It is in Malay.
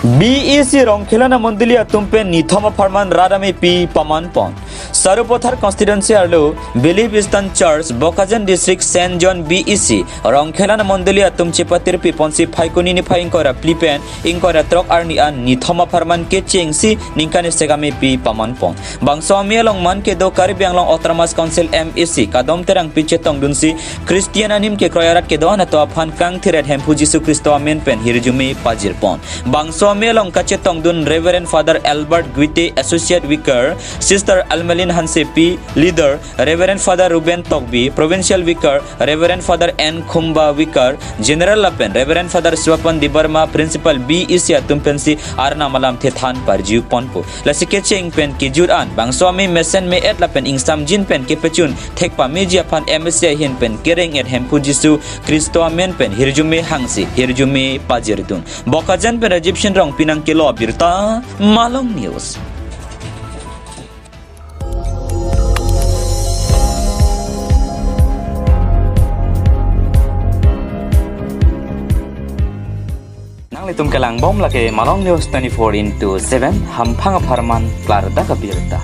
BEC Rongkhelana Mondilia Tumpen Nithoma Farman Radame P Paman Pon Sarupothar constituency Arlo Believe Eastern Church Bokajan District St John BEC Rongkhelana Mondilia Tumchipatir P Ponsi Phaikuni ni Phainkora Plipen Inkora Trok Arni an Nithoma Farman ke Chengsi Ninkane Segame P Paman Pon Bangsomi along man ke do Karibiang long Otramas Council MEC Kadom Terang Pichetong Dunsi Christian anim ke Kroyarat ke do Anato Aphan Kang Thiret Hempu Jisu Kristo Amen Pen Hirjume Pajir Pon Bangso Melong Kachetong Dun Reverend Father Albert Guite Associate Vicar Sister Almelin Hansepi Leader Reverend Father Ruben Togbi Provincial Vicar Reverend Father N Khumba Vicar General Lapen Reverend Father Swapan Dibarma Principal BEC Atumpensi Arna Malam Thethan Parjiu Ponpo Lasike Cheng Pen Ki Juran Bangsomi Mesen Me Et Lapen Ingsam Jin Pen Ke Pechun Thekpa Media Pan MSC Hin Pen Kereng Et Hempu Jisu Kristo Amen Pen Hirjume Hangsi Hirjume Pajirtun Bokajan Pen Egyptian Rong Pinang Kilo Birta Malong News. Nang litum kelang bom lagi Malong News 24/7 Hampang Aparman Klarda Kabirta.